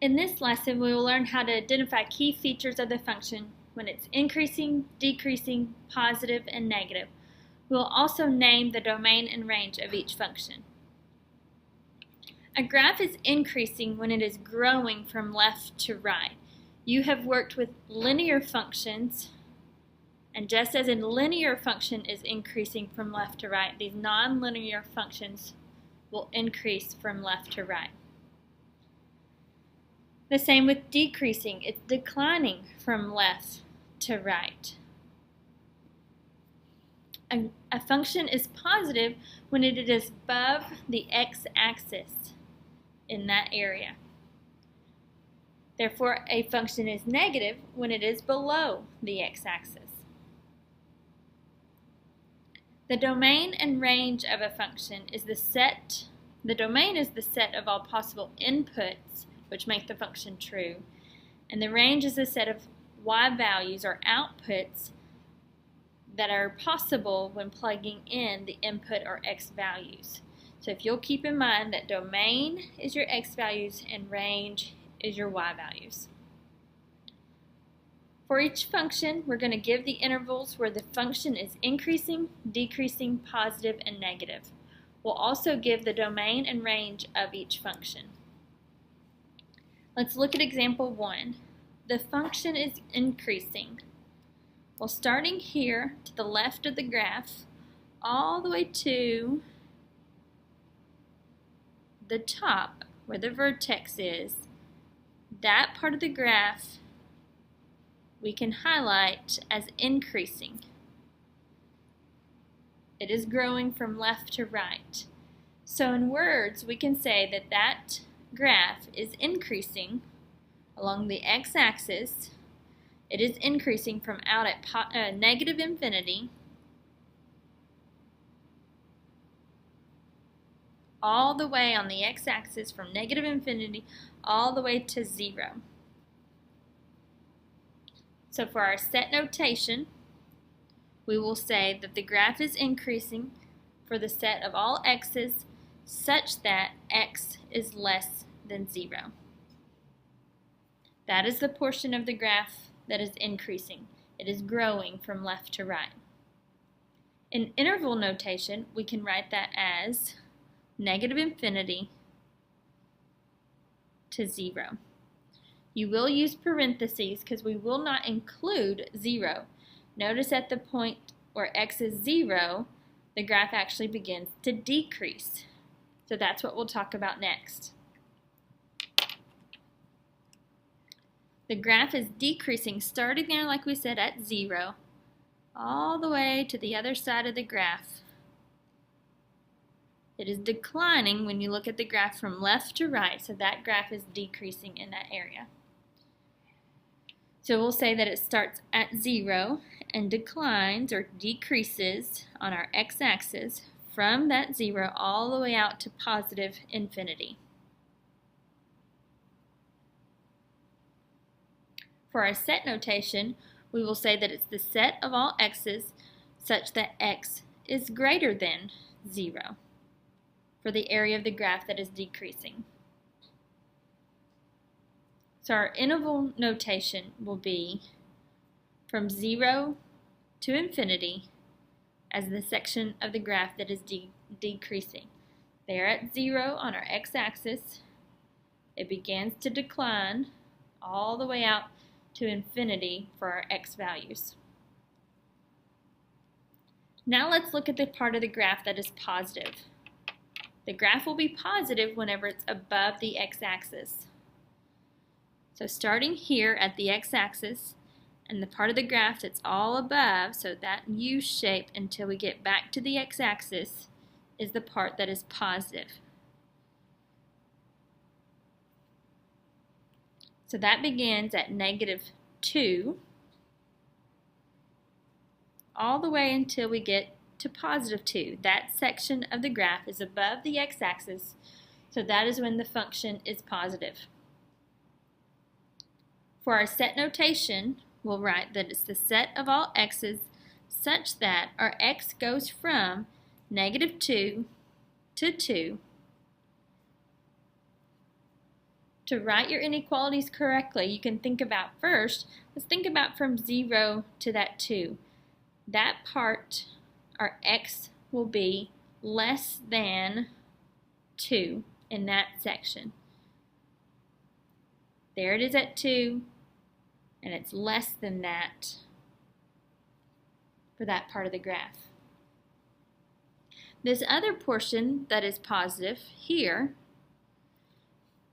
In this lesson, we will learn how to identify key features of the function when it's increasing, decreasing, positive, and negative. We will also name the domain and range of each function. A graph is increasing when it is growing from left to right. You have worked with linear functions, and just as a linear function is increasing from left to right, these nonlinear functions will increase from left to right. The same with decreasing. It's declining from left to right. A function is positive when it is above the x-axis in that area. Therefore, a function is negative when it is below the x-axis. The domain and range of a function is the domain is the set of all possible inputs which make the function true, and the range is a set of y values or outputs that are possible when plugging in the input or x values. So if you'll keep in mind that domain is your x values and range is your y values. For each function, we're going to give the intervals where the function is increasing, decreasing, positive, and negative. We'll also give the domain and range of each function. Let's look at example 1. The function is increasing. Well, starting here to the left of the graph, all the way to the top where the vertex is, that part of the graph we can highlight as increasing. It is growing from left to right. So in words, we can say that that graph is increasing along the x-axis. It is increasing from out at negative infinity all the way on the x-axis from negative infinity all the way to 0. So for our set notation, we will say that the graph is increasing for the set of all x's such that x is less than 0. That is the portion of the graph that is increasing. It is growing from left to right. In interval notation, we can write that as negative infinity to 0. You will use parentheses because we will not include 0. Notice at the point where x is 0, the graph actually begins to decrease. So that's what we'll talk about next. The graph is decreasing, starting there, like we said, at 0, all the way to the other side of the graph. It is declining when you look at the graph from left to right, so that graph is decreasing in that area. So we'll say that it starts at 0 and declines or decreases on our x-axis from that 0 all the way out to positive infinity. For our set notation, we will say that it's the set of all x's such that x is greater than 0 for the area of the graph that is decreasing. So our interval notation will be from 0 to infinity as the section of the graph that is decreasing. They are at 0 on our x-axis. It begins to decline all the way out to infinity for our x values. Now let's look at the part of the graph that is positive. The graph will be positive whenever it's above the x-axis. So starting here at the x-axis and the part of the graph that's all above, so that U shape until we get back to the x-axis, is the part that is positive. So that begins at -2 all the way until we get to +2. That section of the graph is above the x-axis, so that is when the function is positive. For our set notation, we'll write that it's the set of all x's such that our x goes from -2 to 2 To write your inequalities correctly, you can think about first, let's think about from 0 to that 2. That part, our x will be less than 2 in that section. There it is at 2, and it's less than that for that part of the graph. This other portion that is positive here,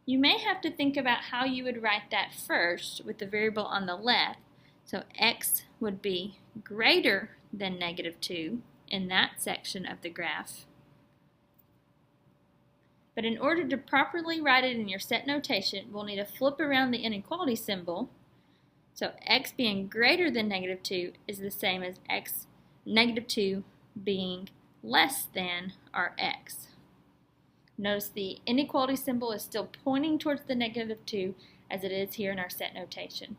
you may have to think about how you would write that first with the variable on the left. So x would be greater than -2 in that section of the graph. But in order to properly write it in your set notation, we'll need to flip around the inequality symbol. So x being greater than -2 is the same as -2 being less than our x. Notice the inequality symbol is still pointing towards the -2 as it is here in our set notation.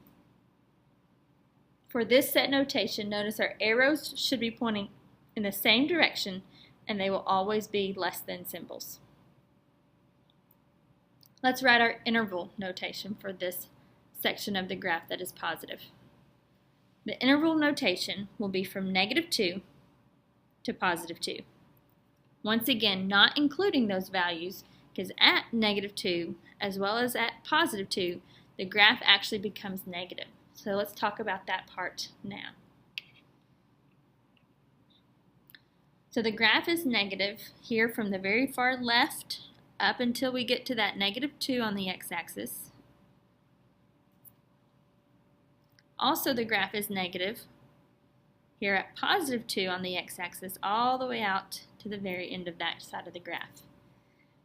For this set notation, notice our arrows should be pointing in the same direction, and they will always be less than symbols. Let's write our interval notation for this section of the graph that is positive. The interval notation will be from -2 to +2. Once again, not including those values, because at -2 as well as at +2, the graph actually becomes negative. So let's talk about that part now. So the graph is negative here from the very far left up until we get to that -2 on the x-axis. Also, the graph is negative here at +2 on the x-axis all the way out to the very end of that side of the graph.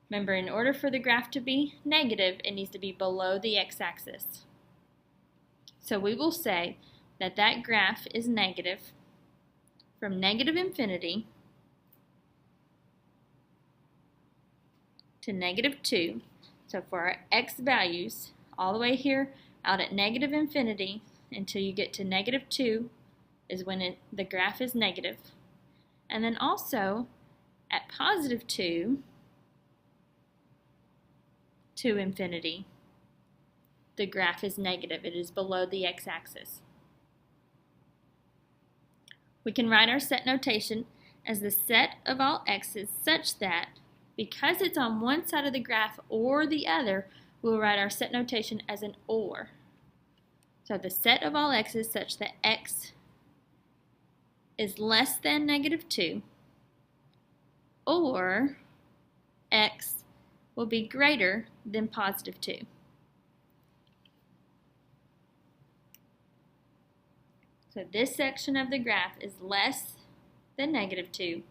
Remember, in order for the graph to be negative, it needs to be below the x-axis. So we will say that that graph is negative from -∞ to -2. So for our x values, all the way here out at -∞ until you get to -2 is when the graph is negative. And then also at +2 to infinity, the graph is negative. It is below the x-axis. We can write our set notation as the set of all x's such that because it's on one side of the graph or the other, we'll write our set notation as an or. So the set of all x's such that x is less than -2, or x will be greater than +2. So this section of the graph is less than -2,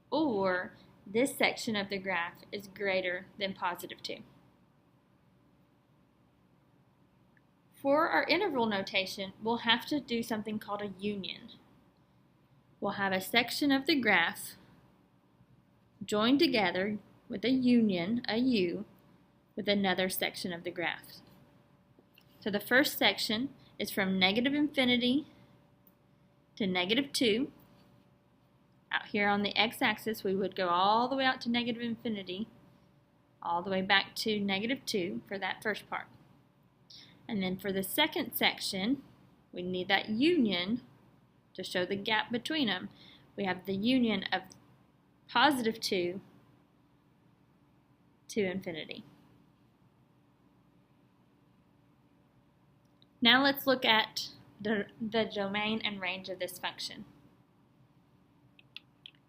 or this section of the graph is greater than +2. For our interval notation, we'll have to do something called a union. We'll have a section of the graph joined together with a union, a U, with another section of the graph. So the first section is from -∞ to -2. Out here on the x-axis, we would go all the way out to -∞, all the way back to -2 for that first part. And then for the second section, we need that union to show the gap between them. We have the union of +2 to infinity. Now let's look at the domain and range of this function.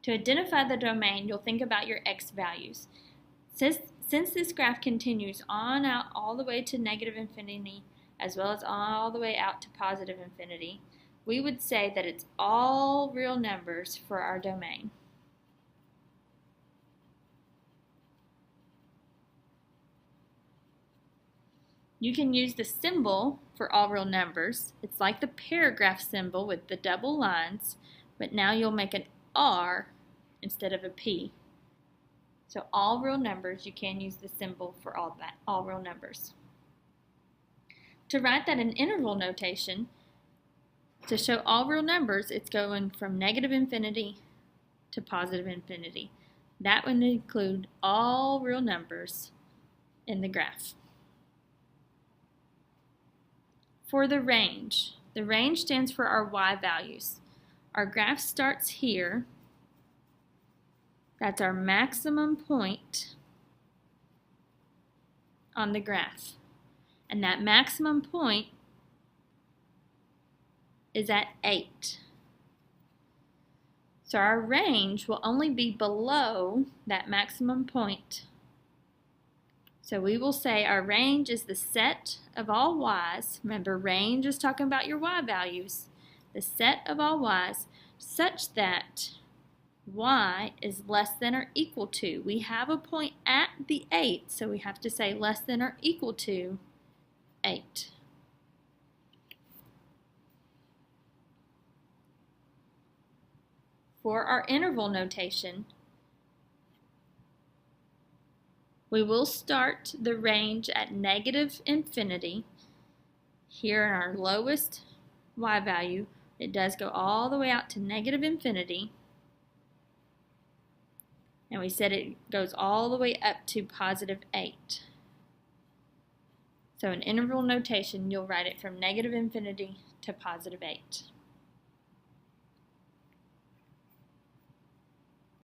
To identify the domain, you'll think about your x values. Since this graph continues on out all the way to -∞, as well as all the way out to +∞, we would say that it's all real numbers for our domain. You can use the symbol for all real numbers. It's like the paragraph symbol with the double lines, but now you'll make an R instead of a P. So all real numbers, you can use the symbol for all real numbers. To write that in interval notation, to show all real numbers, it's going from -∞ to +∞. That would include all real numbers in the graph. for the range stands for our y values. Our graph starts here. That's our maximum point on the graph. And that maximum point is at 8. So our range will only be below that maximum point. So we will say our range is the set of all y's. Remember, range is talking about your y values. The set of all y's such that y is less than or equal to. We have a point at the 8, so we have to say less than or equal to 8. For our interval notation, we will start the range at -infinity. Here in our lowest y value, it does go all the way out to -infinity. And we said it goes all the way up to +8. So in interval notation, you'll write it from -infinity to +8.